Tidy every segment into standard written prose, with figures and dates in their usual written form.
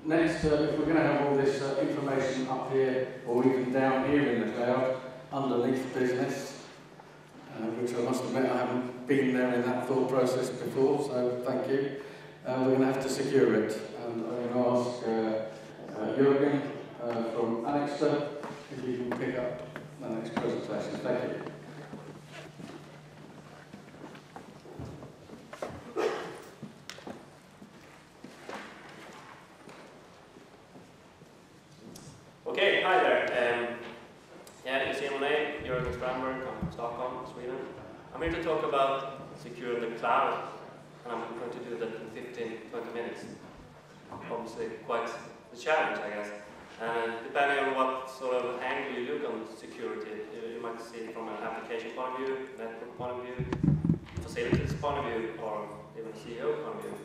Next, if we're going to have all this information up here, or even down here in the cloud, underneath business, which I must admit I haven't been there in that thought process before, so thank you. We're going to have to secure it. And I'm going to ask Jörgen from Annexter if you can pick up the next presentation. Thank you. Okay, hi there. Yeah, you see my name, Jörgen Strandberg. I'm from Stockholm, Sweden. I'm here to talk about securing the cloud, and I'm going to do that in 15-20 minutes. Obviously, quite the challenge, I guess. And depending on what sort of angle you look on security, you might see it from an application point of view, network point of view, facilities point of view, or even CEO point of view.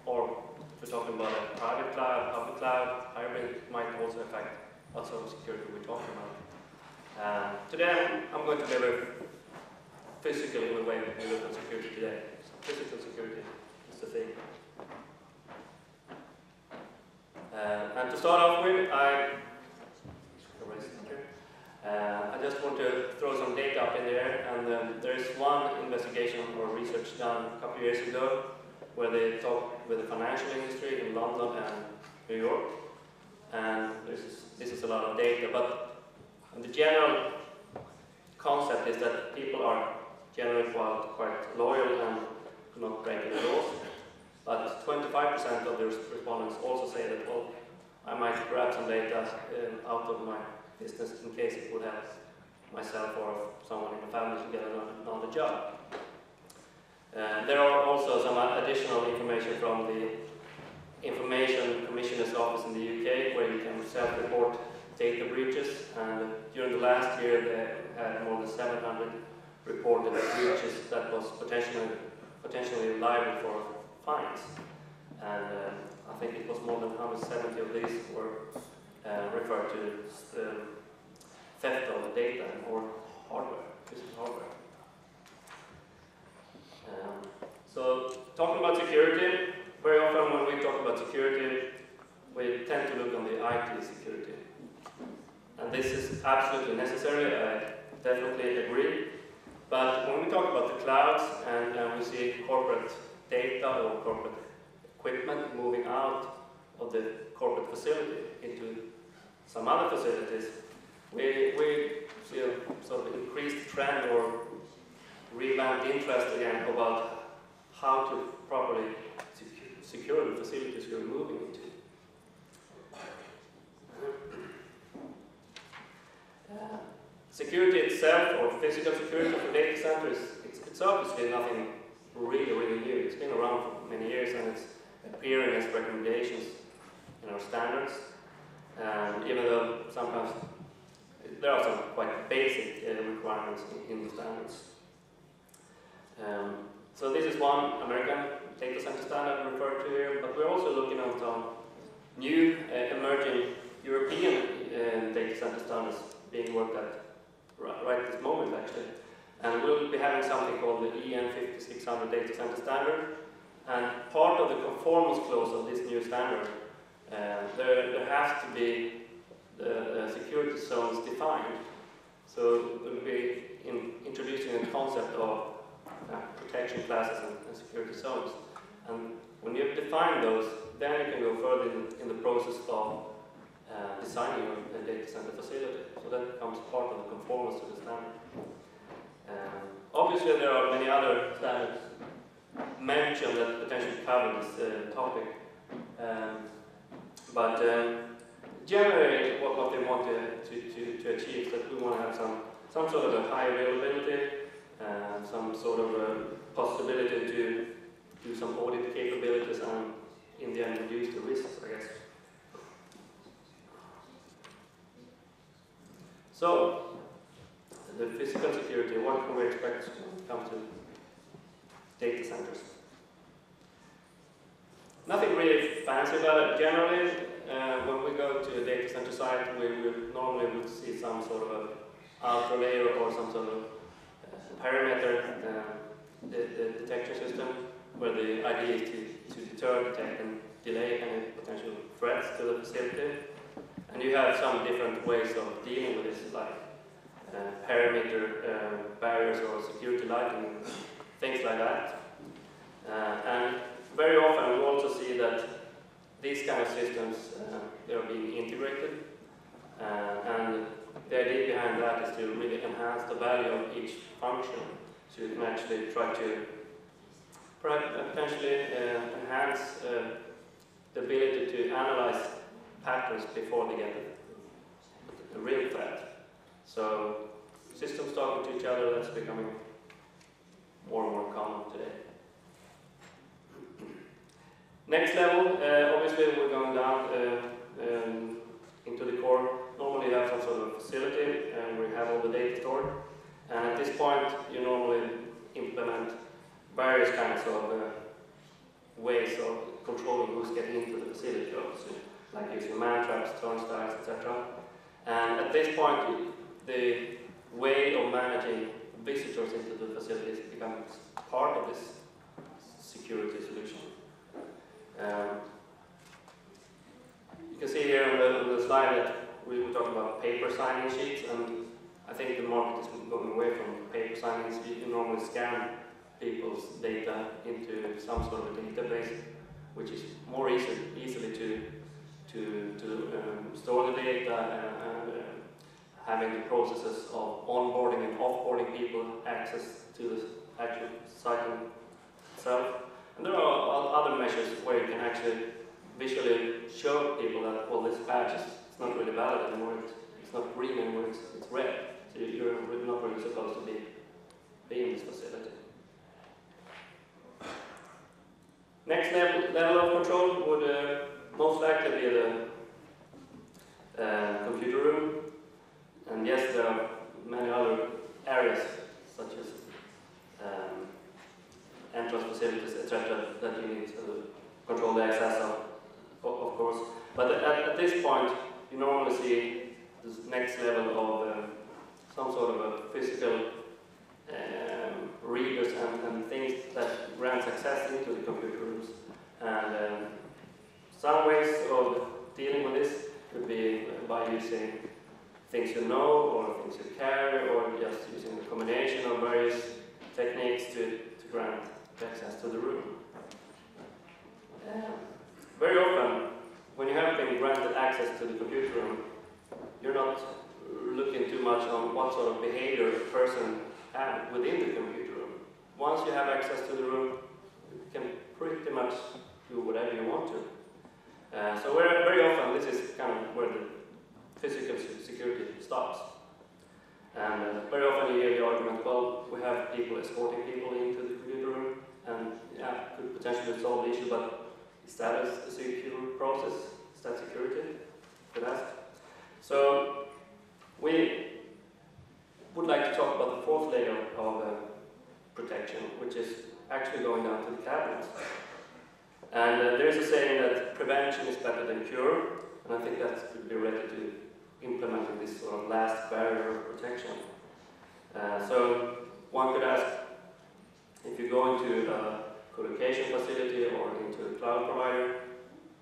Or if we're talking about a private cloud, public cloud, hybrid, it might also affect what sort of security we're talking about. Today I'm going to be very physical in the way we look at security today. So physical security is the thing. And to start off with, I just want to throw some data up in there, and there is one investigation or research done a couple of years ago where they talked with the financial industry in London and New York, and this is a lot of data, but the general concept is that people are generally quite loyal and do not break any laws, but 25% of the respondents also say that, well, I might grab some data out of my business in case it would help myself or someone in the family to get another job. There are also some additional information from the Information Commissioner's Office in the UK, where you can self-report data breaches, and during the last year they had more than 700 reported breaches that was potentially liable for fines. And I think it was more than 170 of these were referred to theft of the data or hardware, physical hardware. So, talking about security, very often when we talk about security, we tend to look on the IT security. And this is absolutely necessary, I definitely agree. But when we talk about the clouds and we see corporate data or corporate equipment moving out of the corporate facility into some other facilities, we see a sort of increased trend or revamped interest again about how to properly secure the facilities you're moving into. Security itself, or physical security for data centers, it's obviously nothing really new. It's been around for many years, and it's appearing as recommendations in our standards. Even though sometimes there are some quite basic requirements in the standards. So this is one American data center standard referred to here, but we're also looking at some new emerging European data center standards being worked at right this moment, actually. And we'll be having something called the EN 5600 data center standard. And part of the conformance clause of this new standard, there has to be the security zones defined. So we'll be introducing a concept of protection classes and security zones. And when you've defined those, then you can go further in the process of designing a data center facility. So that becomes part of the conformance to the standard. Obviously, there are many other standards mentioned that potentially cover this topic. But generally, what they want to achieve is that we want to have some sort of a high availability, some sort of possibility to do some audit capabilities, and in the end reduce the risks, I guess. So, the physical security, what can we expect when it comes to data centers? Nothing really fancy about it. Generally, when we go to a data center site, we normally would see some sort of a outer layer or some sort of perimeter, the detection system, where the idea is to deter, detect, and delay any potential threats to the facility. And you have some different ways of dealing with this, like perimeter barriers or security lighting, things like that. And very often we also see that these kind of systems, they are being integrated. And the idea behind that is to really enhance the value of each function. So you can actually try to potentially enhance the ability to analyze patterns before they get a real threat. So systems talking to each other, that's becoming more and more common today. Next level, obviously we're going down into the core. Normally you have some sort of facility and we have all the data stored. And at this point you normally implement various kinds of ways of controlling who's getting into the facility, obviously, like using man traps, turnstiles, etc. And at this point the way of managing visitors into the facilities becomes part of this security solution. You can see here on the slide that we were talking about paper signing sheets, and I think the market is going away from paper signings. You can normally scan people's data into some sort of a database, which is more easily to store the data and having the processes of onboarding and offboarding people access to the actual site itself. And there are other measures where you can actually visually show people that, well, this badge is not really valid anymore, it's not green anymore, it's red. So you're not really supposed to be in this facility. Next level of control would most likely be the computer room. And yes, there are many other areas, such as entrance facilities, etc., that you need to control the access of course. But at this point, you normally see this next level of some sort of a physical readers and things that grants access into the computer rooms. And some ways of dealing with this could be by using things you know, or things you carry, or just using a combination of various techniques to grant access to the room. Very often, when you have been granted access to the computer room, you're not looking too much on what sort of behavior a person has within the computer room. Once you have access to the room, you can pretty much do whatever you want to. So very often, this is kind of where the physical security stops. And very often you hear the argument, well, we have people escorting people into the computer room, and yeah, could potentially solve the issue, but is that a secure process? Is that security? Could ask. So we would like to talk about the fourth layer of protection, which is actually going down to the cabinets. And there's a saying that prevention is better than cure, and I think that could be related to implementing this sort of last barrier of protection. So one could ask, if you go into a co-location facility or into a cloud provider,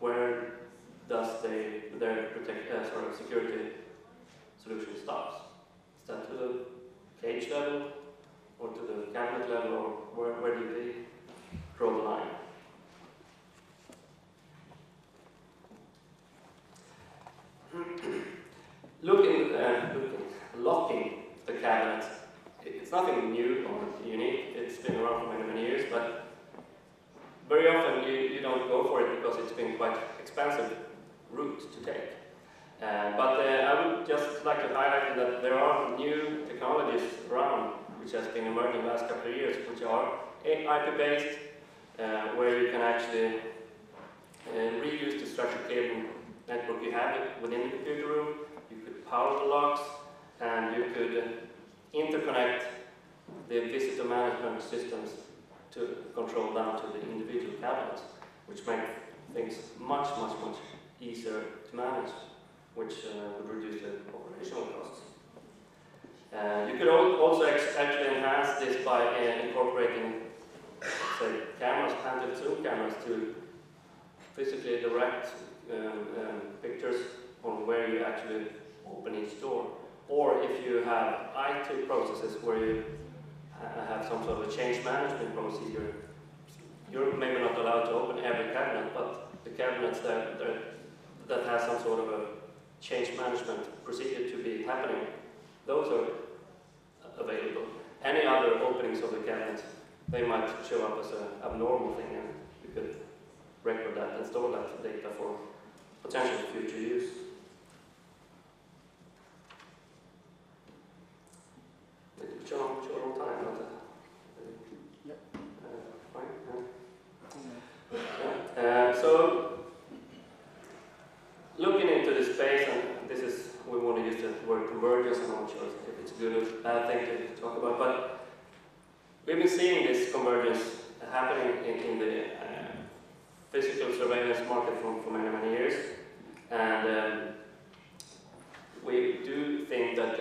where does their security solution stops? Is that to the cage level, or to the cabinet level, or where do they draw the line? Locking the cabinet, it's nothing new or unique. It's been around for many years, but very often you don't go for it because it's been quite expensive route to take. But I would just like to highlight that there are new technologies around which has been emerging the last couple of years, which are IP-based, where you can actually reuse the structured cable network you have within the computer room. You could power the locks, and you could interconnect the visitor management systems to control down to the individual cabinets, which make things much easier to manage, which would reduce the operational costs. You could also actually enhance this by incorporating, say, cameras, handheld zoom cameras, to physically direct pictures on where you actually open each door. Or if you have IT processes where you have some sort of a change management procedure, you're maybe not allowed to open every cabinet, but the cabinets that has some sort of a change management procedure to be happening, those are available. Any other openings of the cabinet, they might show up as an abnormal thing, and you could record that and store that data for potential future use. Short on time, not Yep. Fine. Yeah. So, looking into the space, and this is, we want to use the word convergence. I'm not sure if it's a good or bad thing to talk about, but we've been seeing this convergence happening in the physical surveillance market for many, many years, and we do think that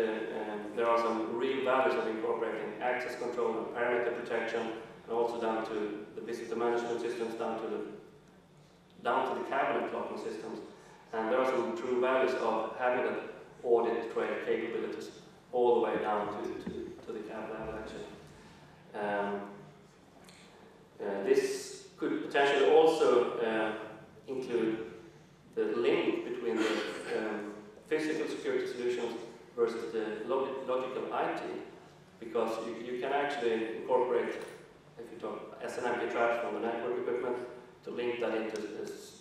there are some real values of incorporating access control and parameter protection, and also down to the visitor management systems, down to the cabinet locking systems. And there are some true values of having that audit trail capabilities all the way down to the cab level, actually. This could potentially also include the link between the physical security solutions versus the logical IT, because you can actually incorporate, if you talk SNMP traps from the network equipment, to link that into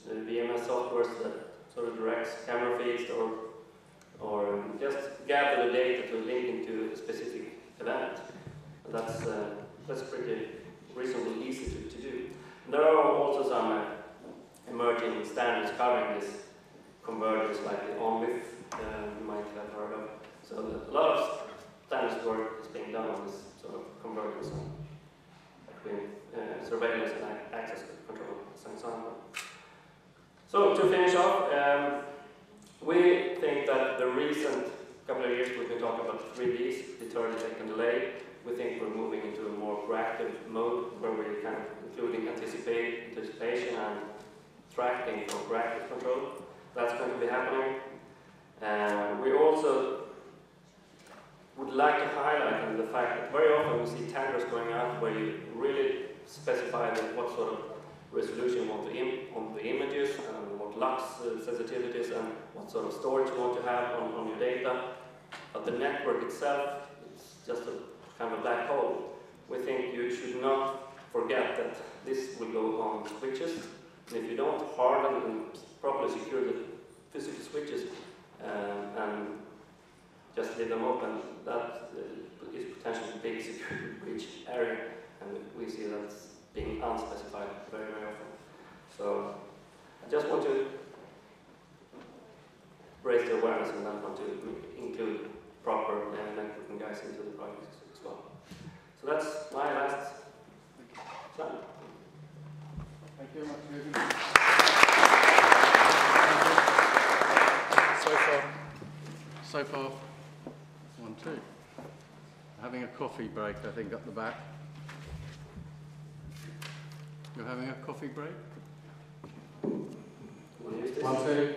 VMS software that sort of directs camera feeds, or just gather the data to link into a specific event. And that's pretty reasonably easy to do. And there are also some emerging standards covering this convergence, like the ONBIF, you might have heard of. So a lot of standards work is being done on this sort of convergence between surveillance and access control, as an example. So to finish off, we think that the recent couple of years we've been talking about 3Ds, deter, detect, and delay. We think we're moving into a more proactive mode where we're kind of including anticipation and tracking for proactive control. That's going to be happening. We also would like to highlight the fact that very often we see tenders going out where you really specify what sort of resolution you want on the images, and what lux sensitivities, and what sort of storage you want to have on your data. But the network itself, it's just a kind of a black hole. We think you should not forget that this will go on switches, and if you don't harden and properly secure the physical switches and just leave them open, that is potentially a big security breach area, and we see that's being unspecified very, very often. So I just want to raise the awareness and that want to include proper networking guys into the project as well. So that's my last slide. Thank you very much, Jörgen. So far, 1, 2. Having a coffee break, I think, at the back. You're having a coffee break? 1, 2.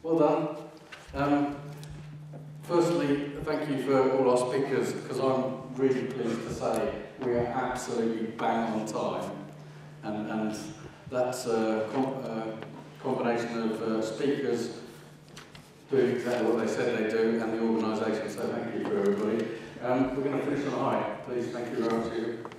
Well done. Firstly, thank you for all our speakers, because I'm really pleased to say we are absolutely bang on time. And that's a combination of speakers doing exactly what they said they do, and the organisation, so thank you for everybody. We're going to finish on a high. Please, thank you very much.